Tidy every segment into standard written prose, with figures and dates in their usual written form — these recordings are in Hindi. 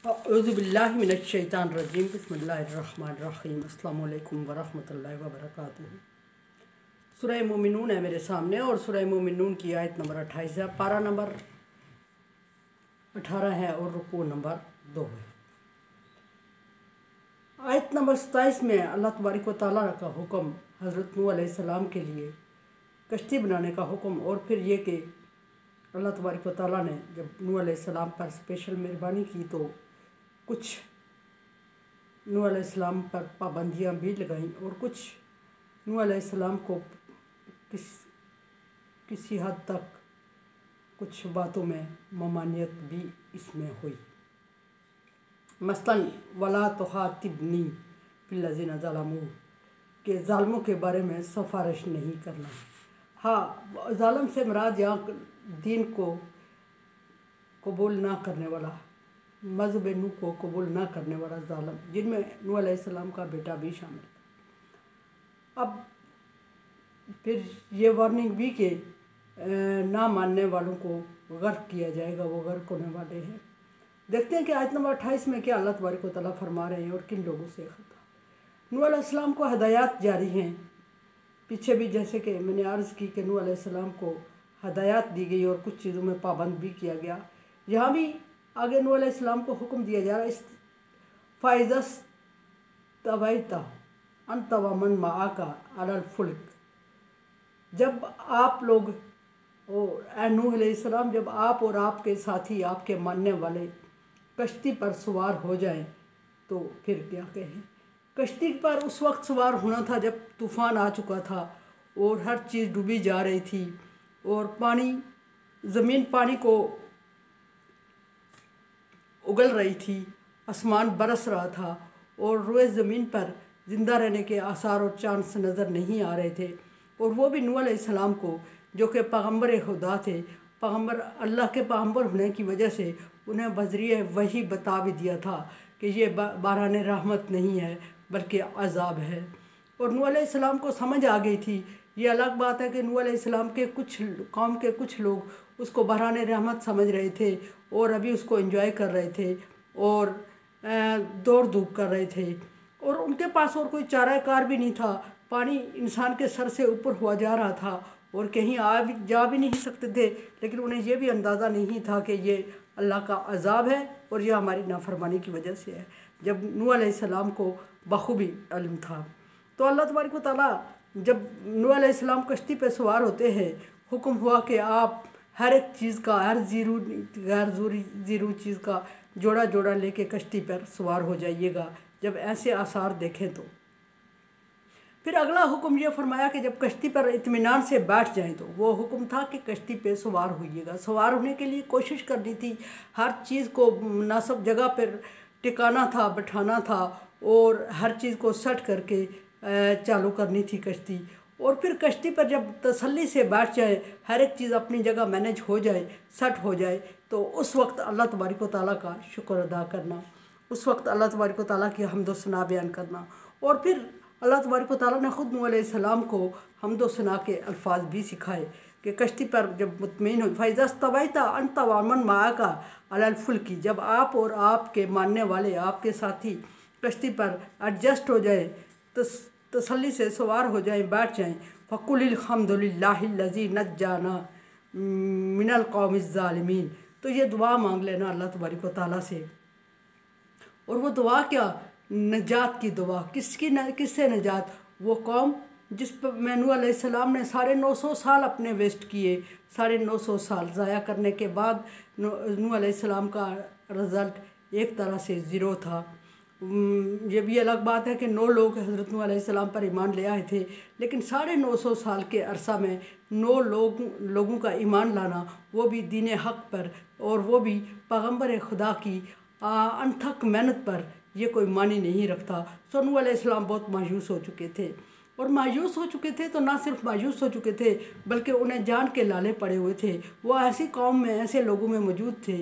औज़ुबिल्लाहि मिनश्शैतानिर्रजीम बिस्मिल्लाहिर्रहमानिर्रहीम अस्सलामु अलैकुम वरहमतुल्लाहि वबरकातुहू। सूरह मोमिनून है मेरे सामने और सूरह मोमिनून की आयत नंबर 28 है, पारा नंबर 18 है और रुकू नंबर 2 है। आयत नंबर 27 में अल्लाह तबारक व तआला का हुक्म हज़रत नूह अलैहिस्सलाम के लिए कश्ती बनाने का हुक्म, और फिर ये कि अल्लाह तबारक व तआला ने जब नूह अलैहिस्सलाम पर स्पेशल मेहरबानी की तो कुछ नूह अलैहिस्सलाम पर पाबंदियाँ भी लगाईं और कुछ नूह अलैहिस्सलाम को किसी हद तक कुछ बातों में ममानियत भी इसमें हुई। मसलन वला तुखातिबनी फिल्लज़ीना ज़लमू के ज़ालिमों के बारे में सिफारिश नहीं करना। हाँ, ज़ालिम से मुराद यहाँ दीन को कबूल ना करने वाला, मज़हब नूह को कबूल ना करने वाला ज़ालिम, जिनमें नूह अलैहिस्सलाम का बेटा भी शामिल था। अब फिर ये वार्निंग भी कि ना मानने वालों को गर्क किया जाएगा, वो गर्क होने वाले हैं। देखते हैं कि आयत नंबर 28 में क्या अल्लाह तबारक व तआला फरमा रहे हैं और किन लोगों से ख़ताब। नूह अलैहिस्सलाम को हदायत जारी हैं। पीछे भी जैसे कि मैंने अर्ज़ की कि नूह अलैहिस्सलाम को हदायत दी गई और कुछ चीज़ों में पाबंद भी किया गया। यहाँ भी आगे नूह अलैहिस्सलाम को हुक्म दिया जा रहा है, फ़ाइज़स तवैता अंत व मन माअका अलल फुल्क, जब आप लोग नूह अलैहिस्सलाम, जब आप और आपके साथी, आपके मानने वाले कश्ती पर सवार हो जाएं तो फिर क्या कहें। कश्ती पर उस वक्त सवार होना था जब तूफ़ान आ चुका था और हर चीज़ डूबी जा रही थी और पानी, ज़मीन पानी को उगल रही थी, आसमान बरस रहा था और रोए ज़मीन पर ज़िंदा रहने के आसार और चांस नज़र नहीं आ रहे थे। और वो भी नूह अलैहिस्सलाम को, जो कि पैगम्बर खुदा थे, पैगम्बर अल्लाह के पैगम्बर होने की वजह से उन्हें बज़रिए वही बता भी दिया था कि ये बारान रहमत नहीं है बल्कि अज़ाब है। और नूह अलैहिस्सलाम को समझ आ गई थी। ये अलग बात है कि नूह अलैहिस्सलाम के कुछ कौम के कुछ लोग उसको बहरान रहमत समझ रहे थे और अभी उसको एंजॉय कर रहे थे और दौड़ धूप कर रहे थे और उनके पास और कोई चाराकार भी नहीं था। पानी इंसान के सर से ऊपर हुआ जा रहा था और कहीं जा भी नहीं सकते थे, लेकिन उन्हें यह भी अंदाज़ा नहीं था कि ये अल्लाह का अज़ाब है और यह हमारी नाफरमानी की वजह से है, जब नूह अलैहिस्सलाम को बखूबी इल्म था। तो अल्लाह तबारक व तआला जब नूह अलैहिस्सलाम कश्ती पे सवार होते हैं, हुक्म हुआ कि आप हर एक चीज़ का, हर गैर ज़ीरो चीज़ का जोड़ा जोड़ा लेके कश्ती पर सवार हो जाइएगा जब ऐसे आसार देखें तो। फिर अगला हुक्म यह फरमाया कि जब कश्ती पर इत्मीनान से बैठ जाएं तो वो हुक्म था कि कश्ती पे सवार होइएगा। सवार होने के लिए कोशिश करनी थी, हर चीज़ को मुनासिब जगह पर टिकाना था, बैठाना था और हर चीज़ को सेट करके चालू करनी थी कश्ती। और फिर कश्ती पर जब तसल्ली से बैठ जाए, हर एक चीज़ अपनी जगह मैनेज हो जाए, सेट हो जाए, तो उस वक्त अल्लाह तबारक व तआला का शुक्र अदा करना, उस वक्त अल्लाह तबारक व तआला की हम्द व सना बयान करना। और फिर अल्लाह तबारक व तआला ने ख़ुद नूह अलैहिस्सलाम को हम्द व सना के अल्फाज भी सिखाए कि कश्ती पर जब मुतमईन हो, फ़ाइज़ा तवैता अंत व मन माअका अलल फुल्की, जब आप और आपके मानने वाले, आपके साथी कश्ती पर एडजस्ट हो जाए, तसल्ली से सवार हो जाएं, बैठ जाएं, फ़कुलिल हम्दुलिल्लाहिल्लज़ी नज्जाना मिनल कौमिज़ ज़ालिमीन, तो ये दुआ मांग लेना अल्लाह तबारक व तआला से। और वो दुआ क्या, नजात की दुआ। किससे नजात, वो कौम जिस पर नूह अलैहिस्सलाम ने 950 साल अपने वेस्ट किए, 950 साल ज़ाया करने के बाद नूह अलैहिस्सलाम का रिज़ल्ट एक तरह से ज़ीरो था। ये भी अलग बात है कि 9 लोग हज़रत नूह अलैहिस्सलाम पर ईमान ले आए थे, लेकिन 950 साल के अरसा में 9 लोगों का ईमान लाना, वो भी दीन हक़ पर और वो भी पैगम्बर खुदा की अनथक मेहनत पर, ये कोई मानी नहीं रखता। सो नूह अलैहिस्सलाम बहुत मायूस हो चुके थे और मायूस हो चुके थे तो ना सिर्फ मायूस हो चुके थे बल्कि उन्हें जान के लाले पड़े हुए थे। वो ऐसी कौम में, ऐसे लोगों में मौजूद थे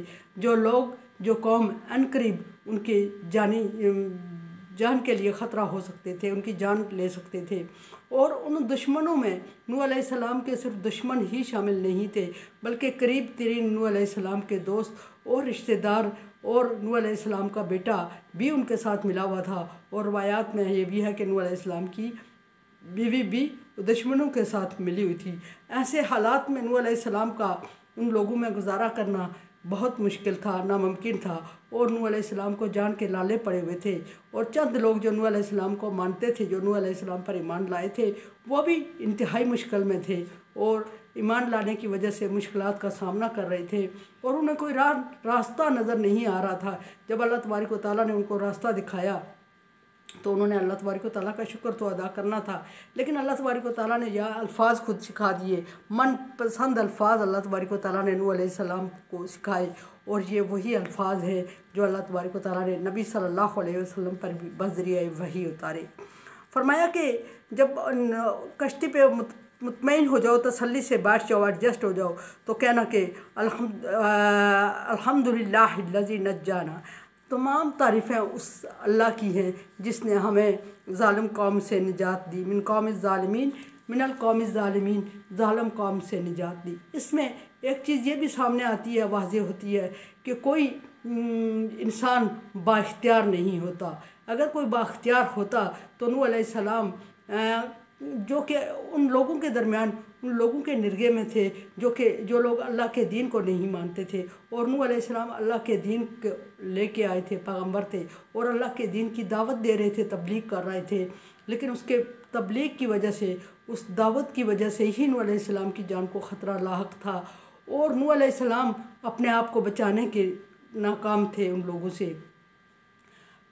जो कौम अनकरीब उनके जान के लिए ख़तरा हो सकते थे, उनकी जान ले सकते थे। और उन दुश्मनों में नूह अलैहिस्सलाम के सिर्फ दुश्मन ही शामिल नहीं थे बल्कि करीब तरीन नूह अलैहिस्सलाम के दोस्त और रिश्तेदार और नूह अलैहिस्सलाम का बेटा भी उनके साथ मिला हुआ था। और रवायात में ये भी है कि नूह अलैहिस्सलाम की बीवी भी दुश्मनों के साथ मिली हुई थी। ऐसे हालात में नूह अलैहिस्सलाम का उन लोगों में गुजारा करना बहुत मुश्किल था, नामुमकिन था। और नूह अलैहिस्सलाम को जान के लाले पड़े हुए थे। और चंद लोग जो नूह अलैहिस्सलाम को मानते थे, जो नूह अलैहिस्सलाम पर ईमान लाए थे, वो भी इंतहाई मुश्किल में थे और ईमान लाने की वजह से मुश्किलात का सामना कर रहे थे और उन्हें कोई रास्ता नज़र नहीं आ रहा था। जब अल्लाह तबारक व तआला ने उनको रास्ता दिखाया तो उन्होंने अल्लाह तबारक व तआला का शुक्र तो अदा करना था, लेकिन अल्लाह तबारक व तआला ने यह अल्फाज खुद सिखा दिए, मनपसंद अल्फाज अल्लाह तबारक व तआला ने नूह अलैहिस्सलाम को सिखाए। और ये वही अल्फाज हैं जो अल्लाह तबारक व तआला ने नबी सल्लल्लाहु अलैहि वसल्लम पर भी बज़रिए वही उतारे। फरमाया कि जब कश्ती पे मुतमईन हो जाओ, तसल्ली से बैठ जाओ, एडजस्ट हो जाओ, तो कहना कि अल्हम्दुलिल्लाहिल्लज़ी नज्जाना, तमाम तारीफ़ें उस अल्लाह की हैं जिसने हमें ज़ालिम कौम से निजात दी, मिन कौम ज़ालिमीन मिनल कौम ज़ालिमीन, ज़ालिम कौम से निजात दी। इसमें एक चीज़ ये भी सामने आती है, वाज़ेह होती है कि कोई इंसान बाइख्तियार नहीं होता। अगर कोई बाइख्तियार होता तो नूह अलैहिस्सलाम जो कि उन लोगों के दरमियान, उन लोगों के निर्गे में थे जो लोग अल्लाह के दीन को नहीं मानते थे। और नूह अलैहिस्सलाम अल्लाह के दीन को लेके आए थे, पैगंबर थे और अल्लाह के दीन की दावत दे रहे थे, तबलीग कर रहे थे। लेकिन उसके तबलीग की वजह से, उस दावत की वजह से ही नूह अलैहिस्सलाम की जान को ख़तरा लाहक था और नूह अलैहिस्सलाम अपने आप को बचाने के नाकाम थे उन लोगों से।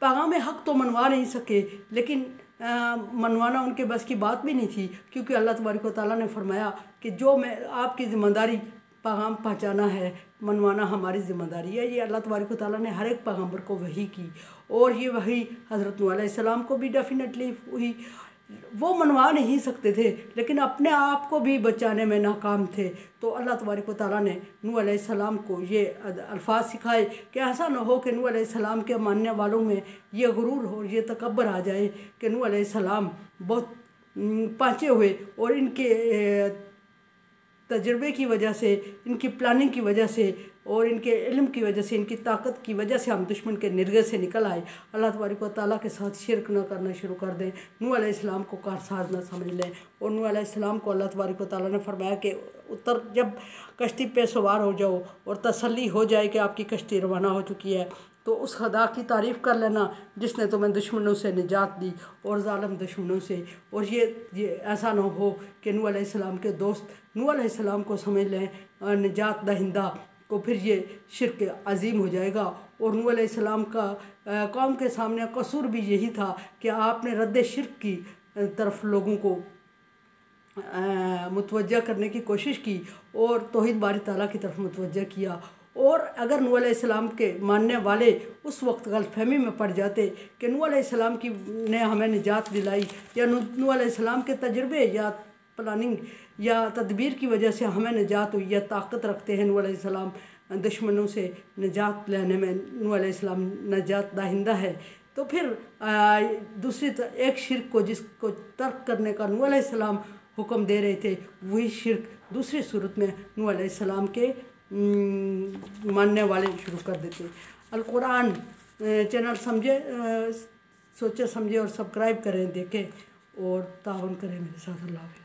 पैगाम हक़ तो मनवा नहीं सके, लेकिन मनवाना उनके बस की बात भी नहीं थी, क्योंकि अल्लाह तबारक व तआला ने फरमाया कि जो मैं आपकी ज़िम्मेदारी पैगाम पहुँचाना है, मनवाना हमारी ज़िम्मेदारी है। ये अल्लाह तबारक व तआला ने हर एक पैगम्बर को वही की और ये वही हज़रत नूह अलैहिस्सलाम को भी डेफिनेटली हुई। वो मनवा नहीं सकते थे, लेकिन अपने आप को भी बचाने में नाकाम थे। तो अल्लाह तबारक व तआला ने नूह अलैहिस्सलाम को ये अल्फाज सिखाए कि ऐसा न हो कि नूह अलैहिस्सलाम के मानने वालों में ये गुरूर और ये तकब्बर आ जाए कि नूह अलैहिस्सलाम बहुत पाँचे हुए और इनके तजर्बे की वजह से, इनकी प्लानिंग की वजह से और इनके इल्म की वजह से, इनकी ताकत की वजह से हम दुश्मन के निर्गे से निकल आए। अल्लाह तबारक व तआला के साथ शिरक न करना शुरू कर दें, नूह अलैहिस्सलाम को कारसाज न समझ लें। और नूह अलैहिस्सलाम को अल्लाह तबारक व तआला ने फरमाया कि जब कश्ती पे सवार हो जाओ और तसल्ली हो जाए कि आपकी कश्ती रवाना हो चुकी है, तो उस खुदा की तारीफ़ कर लेना जिसने तुम्हें दुश्मनों से निजात दी और ज़ालिम दुश्मनों से। और ये ऐसा ना हो कि नूह अलैहिस्सलाम के दोस्त नूह अलैहिस्सलाम को समझ लें निजात दहिंदा, तो फिर ये शिर्क अजीम हो जाएगा। और नूह अलैहिस्सलाम का कौम के सामने कसूर भी यही था कि आपने रद्द शिर्क की तरफ लोगों को मुतवज्जा करने की कोशिश की और तौहीद बारी ताला की तरफ मुतवज्जा किया। और अगर नूह अलैहिस्सलाम के मानने वाले उस वक्त गलतफहमी में पड़ जाते कि नूह अलैहिस्सलाम की ने हमें निजात दिलाई या नूह अलैहिस्सलाम के तजर्बे या प्लानिंग या तदबीर की वजह से हमें निजात हुई या ताकत रखते हैं नूह अलैहिस्सलाम दुश्मनों से निजात लेने में, नूह अलैहिस्सलाम निजात दाहिंदा है, तो फिर दूसरी एक शिर्क को जिसको तर्क करने का नूह अलैहिस्सलाम हुक्म दे रहे थे, वही शिर्क दूसरी सूरत में नूह अलैहिस्सलाम के मानने वाले शुरू कर देते। अल कुरान चैनल सोचे समझे और सब्सक्राइब करें, देखें और ताउन करें मेरे साथ। अल्लाह।